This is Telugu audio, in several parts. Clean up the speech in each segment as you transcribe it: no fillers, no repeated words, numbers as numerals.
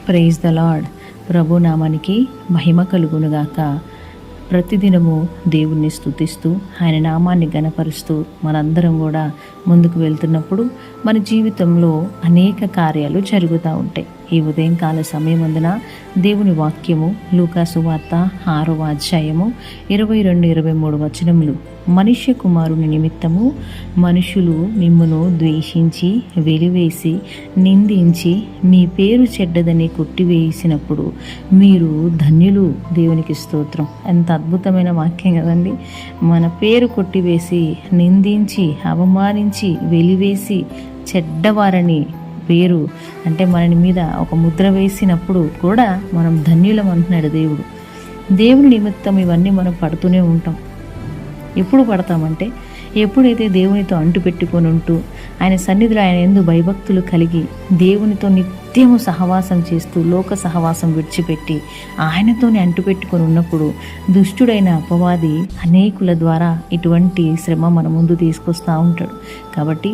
Praise the lord. ప్రభు నామానికి మహిమ కలుగునుగాక. ప్రతిదినము దేవుణ్ణి స్తుతిస్తూ ఆయన నామాన్ని గణపరుస్తూ మనందరం కూడా ముందుకు వెళ్తున్నప్పుడు మన జీవితంలో అనేక కార్యాలు జరుగుతూ ఉంటాయి. ఈ ఉదయంకాల సమయమందున దేవుని వాక్యము లూకా సువార్త 6వ అధ్యాయము 22-23 వచనములు. మనుష్య కుమారుని నిమిత్తము మనుషులు మిమ్మును ద్వేషించి వెలివేసి నిందించి మీ పేరు చెడ్డదని కొట్టివేసినప్పుడు మీరు ధన్యులు. దేవునికి స్తోత్రం. ఎంత అద్భుతమైన వాక్యం కదండి. మన పేరు కొట్టివేసి నిందించి అవమానించి వెలివేసి చెడ్డవారని పేరు అంటే మన మీద ఒక ముద్ర వేసినప్పుడు కూడా మనం ధన్యులం అంటున్నాడు దేవుడు. దేవుని నిమిత్తం ఇవన్నీ మనం పడుతూనే ఉంటాం. ఎప్పుడు పడతామంటే ఎప్పుడైతే దేవునితో అంటుపెట్టుకొని ఉంటూ ఆయన సన్నిధిలో ఆయన యందు భయభక్తులు కలిగి దేవునితో నిత్యము సహవాసం చేస్తూ లోక సహవాసం విడిచిపెట్టి ఆయనతోనే అంటుపెట్టుకొని ఉన్నప్పుడు దుష్టుడైన అపవాది అనేకుల ద్వారా ఇటువంటి శ్రమ మన ముందు తీసుకొస్తూ ఉంటాడు. కాబట్టి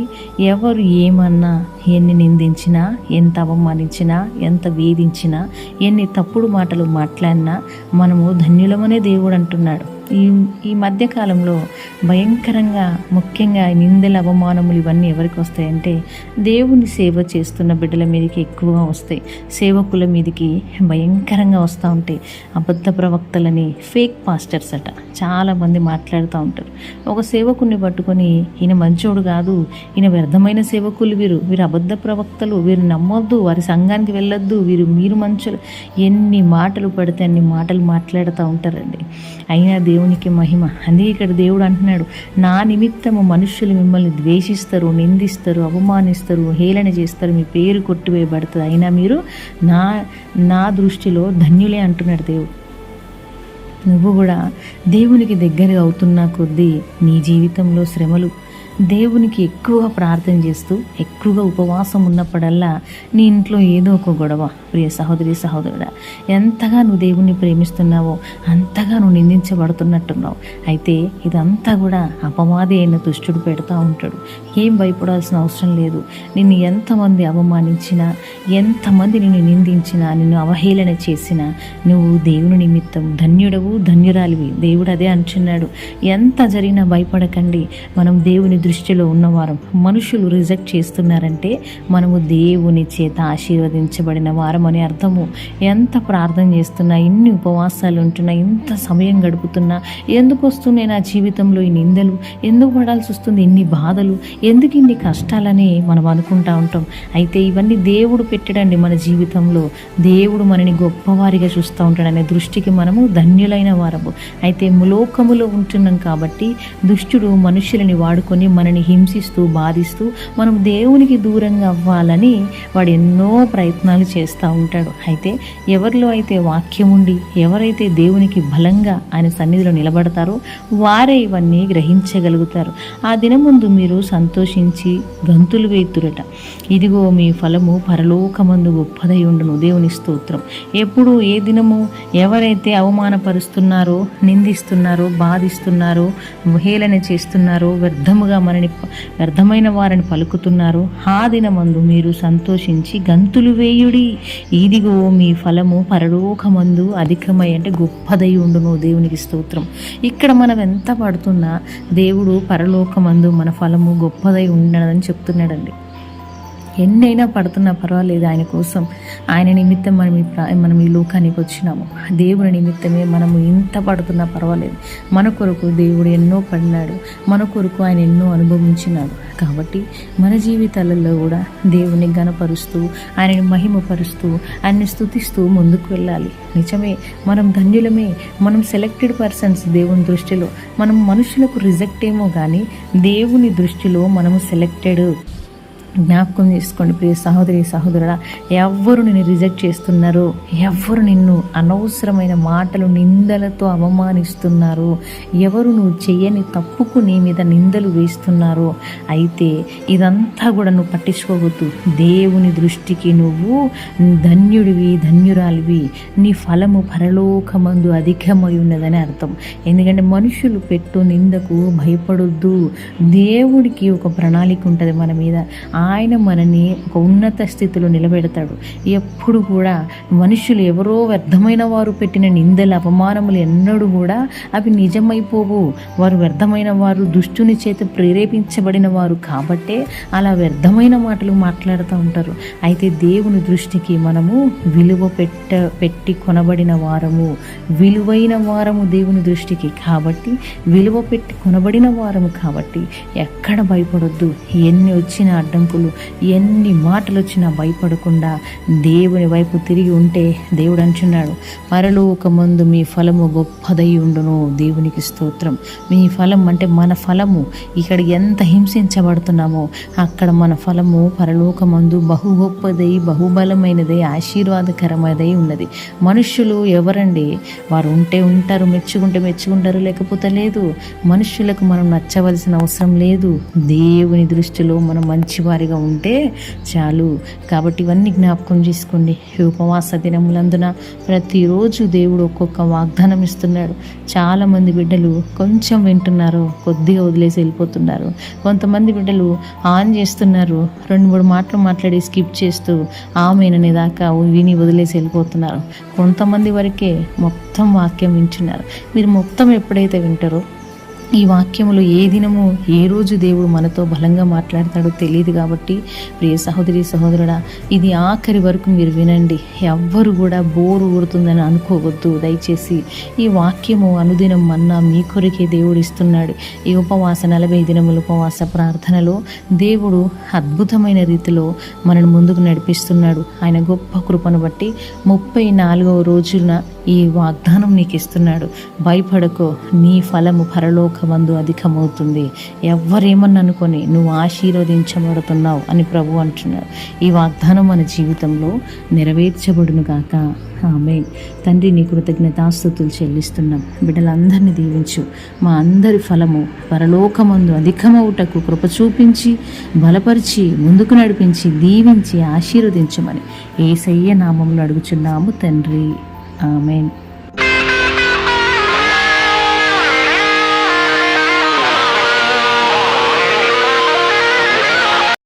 ఎవరు ఏమన్నా, ఎన్ని నిందించినా, ఎంత అవమానించినా, ఎంత వేధించినా, ఎన్ని తప్పుడు మాటలు మాట్లాడినా మనము ధన్యులమనే దేవుడు అంటున్నాడు. ఈ మధ్యకాలంలో భయంకరంగా ముఖ్యంగా నిందల అవమానములు ఇవన్నీ ఎవరికి వస్తాయంటే దేవుని సేవ చేస్తున్న బిడ్డల మీదకి ఎక్కువగా వస్తాయి. సేవకుల మీదకి భయంకరంగా వస్తూ ఉంటాయి. అబద్ధ ప్రవక్తలని, ఫేక్ పాస్టర్స్ అట చాలామంది మాట్లాడుతూ ఉంటారు. ఒక సేవకుని పట్టుకొని ఈయన మంచోడు కాదు, ఈయన వ్యర్థమైన సేవకులు, వీరు అబద్ధ ప్రవక్తలు, వీరు నమ్మొద్దు, వారి సంఘానికి వెళ్ళొద్దు, మీరు మంచులు, ఎన్ని మాటలు పడితే అన్ని మాటలు మాట్లాడుతూ ఉంటారండి. అయినా దేవునికి మహిమ. అందుకే ఇక్కడ దేవుడు అంటున్నాడు, నా నిమిత్తము మనుష్యులు మిమ్మల్ని ద్వేషిస్తారు, నిందిస్తారు, అవమానిస్తారు, హేళన చేస్తారు, మీ పేరు కొట్టివేయబడుతుంది, అయినా మీరు నా దృష్టిలో ధన్యులే అంటున్నాడు దేవుడు. నువ్వు కూడా దేవునికి దగ్గరగా అవుతున్న కొద్దీ నీ జీవితంలో శ్రమలు, దేవునికి ఎక్కువగా ప్రార్థన చేస్తూ ఎక్కువగా ఉపవాసం ఉన్నప్పుడల్లా నీ ఇంట్లో ఏదో ఒక గొడవ. ప్రియ సహోదరి సహోదరుడా, ఎంతగా నువ్వు దేవుణ్ణి ప్రేమిస్తున్నావో అంతగా నువ్వు నిందించబడుతున్నట్టున్నావు. అయితే ఇదంతా కూడా అపవాది అయిన దుష్టుడు పెడతా ఉంటాడు. ఏం భయపడాల్సిన అవసరం లేదు. నిన్ను ఎంతమంది అవమానించినా, ఎంతమంది నిన్ను నిందించినా, నిన్ను అవహేళన చేసినా నువ్వు దేవుని నిమిత్తం ధన్యుడవు, ధన్యురాలివి. దేవుడు అదే అంటున్నాడు. ఎంత జరిగినా భయపడకండి. మనం దేవుని దృష్టిలో ఉన్నవారం. మనుషులు రిజెక్ట్ చేస్తున్నారంటే మనము దేవుని చేత ఆశీర్వదించబడిన వారం అని అర్థము. ఎంత ప్రార్థన చేస్తున్నా, ఇన్ని ఉపవాసాలు ఉంటున్నా, ఇంత సమయం గడుపుతున్నా, ఎందుకు వస్తున్నాయి నా జీవితంలో ఈ నిందలు, ఎందుకు పడాల్సి వస్తుంది ఇన్ని బాధలు, ఎందుకు ఇన్ని కష్టాలని మనం అనుకుంటా ఉంటాం. అయితే ఇవన్నీ దేవుడు పెట్టడండి మన జీవితంలో. దేవుడు మనని గొప్పవారిగా చూస్తూ ఉంటాడనే దృష్టికి మనము ధన్యులైన వారము. అయితే లోకములో ఉంటున్నాం కాబట్టి దుష్టుడు మనుషులని వాడుకొని మనని హింసిస్తూ బాధిస్తూ మనం దేవునికి దూరంగా అవ్వాలని వాడు ఎన్నో ప్రయత్నాలు చేస్తూ ఉంటాడు. అయితే ఎవరిలో అయితే వాక్యం ఉండి ఎవరైతే దేవునికి బలంగా ఆయన సన్నిధిలో నిలబడతారో వారే ఇవన్నీ గ్రహించగలుగుతారు. ఆ దినం ముందు మీరు సంతోషించి గంతులు వేతురట. ఇదిగో మీ ఫలము పరలోకమందు గొప్పదై ఉండును. దేవుని స్తోత్రం. ఎప్పుడు ఏ దినము ఎవరైతే అవమానపరుస్తున్నారో, నిందిస్తున్నారో, బాధిస్తున్నారో, హేళన చేస్తున్నారో, వ్యర్థమైన వారిని పలుకుతున్నారు, ఆ దినమందు మీరు సంతోషించి గంతులు వేయుడి. ఇదిగో మీ ఫలము పరలోకమందు అధికమై అంటే గొప్పదై ఉండును. దేవునికి స్తోత్రం. ఇక్కడ మనం ఎంత పడుతున్నా దేవుడు పరలోకమందు మన ఫలము గొప్పదై ఉండదని చెప్తున్నాడండి. ఎన్నైనా పడుతున్నా పర్వాలేదు, ఆయన కోసం, ఆయన నిమిత్తం మనం ఈ లోకానికి వచ్చినాము. దేవుని నిమిత్తమే మనము ఇంత పడుతున్నా పర్వాలేదు. మన కొరకు దేవుడు ఎన్నో పడినాడు, మన కొరకు ఆయన ఎన్నో అనుభవించినాడు. కాబట్టి మన జీవితాలలో కూడా దేవుని ఘనపరుస్తూ, ఆయనని మహిమపరుస్తూ, ఆయన్ని స్తుతిస్తూ ముందుకు వెళ్ళాలి. నిజమే, మనం ధన్యులమే, మనం సెలెక్టెడ్ పర్సన్స్ దేవుని దృష్టిలో. మనం మనుషులకు రిజెక్ట్ ఏమో కానీ దేవుని దృష్టిలో మనము సెలెక్టెడ్. జ్ఞాపకం చేసుకోండి ప్రియ సహోదరి సహోదరుడా, ఎవ్వరు నిన్ను రిజెక్ట్ చేస్తున్నారో, ఎవ్వరు నిన్ను అనవసరమైన మాటలు నిందలతో అవమానిస్తున్నారో, ఎవరు నువ్వు చెయ్యని తప్పుకు నీ మీద నిందలు వేస్తున్నారో, అయితే ఇదంతా కూడా నువ్వు పట్టించుకోవద్దు. దేవుని దృష్టికి నువ్వు ధన్యుడివి, ధన్యురాలివి. నీ ఫలము పరలోకమందు అధికమై ఉన్నదని అర్థం. ఎందుకంటే మనుషులు పెట్టు నిందకు భయపడొద్దు. దేవుడికి ఒక ప్రణాళిక ఉంటుంది మన మీద. ఆ ఆయన మనని ఒక ఉన్నత స్థితిలో నిలబెడతాడు. ఎప్పుడు కూడా మనుషులు ఎవరో వ్యర్థమైన వారు పెట్టిన నిందలు అవమానములు ఎన్నడూ కూడా అవి నిజమైపోవు. వారు వ్యర్థమైన వారు, దుష్టుని చేత ప్రేరేపించబడిన వారు కాబట్టే అలా వ్యర్థమైన మాటలు మాట్లాడుతూ ఉంటారు. అయితే దేవుని దృష్టికి మనము విలువ పెట్టి కొనబడిన వారము, విలువైన వారము దేవుని దృష్టికి. కాబట్టి విలువ పెట్టి కొనబడిన వారము కాబట్టి ఎక్కడ భయపడొద్దు. ఎన్ని వచ్చిన అడ్డంకులు, ఎన్ని మాటలు వచ్చినా భయపడకుండా దేవుని వైపు తిరిగి ఉంటే దేవుడు అంటున్నాడు, పరలోకమందు మీ ఫలము గొప్పదై ఉండును. దేవునికి స్తోత్రం. మీ ఫలం అంటే మన ఫలము. ఇక్కడ ఎంత హింసించబడుతున్నామో అక్కడ మన ఫలము పరలోకమందు బహు గొప్పదై, బహుబలమైనదై, ఆశీర్వాదకరమైనదై ఉన్నది. మనుష్యులు ఎవరండి? వారు ఉంటే ఉంటారు, మెచ్చుకుంటే మెచ్చుకుంటారు, లేకపోతే లేదు. మనుష్యులకు మనం నచ్చవలసిన అవసరం లేదు. దేవుని దృష్టిలో మనం మంచివారిగా ఉంటే చాలు. కాబట్టి ఇవన్నీ జ్ఞాపకం చేసుకోండి. ఈ ఉపవాస దినములందున ప్రతిరోజు దేవుడు ఒక్కొక్క వాగ్దానం ఇస్తున్నాడు. చాలామంది బిడ్డలు కొంచెం వింటున్నారు, కొద్దిగా వదిలేసి వెళ్ళిపోతున్నారు. కొంతమంది బిడ్డలు ఆన్ చేస్తున్నారు, 2-3 మాటలు మాట్లాడి స్కిప్ చేస్తూ ఆమెననే దాకా విని వదిలేసి వెళ్ళిపోతున్నారు. కొంతమంది వరకే మొత్తం వాక్యం వింటున్నారు. మీరు మొత్తం ఎప్పుడైతే వింటారో ఈ వాక్యములో ఏ దినము ఏ రోజు దేవుడు మనతో బలంగా మాట్లాడతాడో తెలియదు. కాబట్టి ప్రియ సహోదరి సహోదరుడా, ఇది ఆఖరి వరకు మీరు వినండి. ఎవ్వరు కూడా బోరు ఊరుతుందని అనుకోవద్దు. దయచేసి ఈ వాక్యము అనుదినం మన్నా మీ కొరికే దేవుడు ఇస్తున్నాడు. ఈ ఉపవాస 40 దినముల ఉపవాస ప్రార్థనలో దేవుడు అద్భుతమైన రీతిలో మనను ముందుకు నడిపిస్తున్నాడు. ఆయన గొప్ప కృపను బట్టి 34వ రోజున ఈ వాగ్దానం నీకు ఇస్తున్నాడు. భయపడకో, నీ ఫలము పరలోకమందు అధికమవుతుంది. ఎవరేమని అనుకొని నువ్వు ఆశీర్వదించబడుతున్నావు అని ప్రభు అంటున్నాడు. ఈ వాగ్దానం మన జీవితంలో నెరవేర్చబడును గాక. ఆమేన్. తండ్రి, నీ కృతజ్ఞతాస్తుతులు చెల్లిస్తున్నాం. బిడ్డలందరినీ దీవించు. మా అందరి ఫలము పరలోకమందు అధికమవుటకు కృప చూపించి, బలపరిచి, ముందుకు నడిపించి, దీవించి, ఆశీర్వదించమని యేసయ్య నామములో అడుగుచున్నాము తండ్రి. ఆమేన్.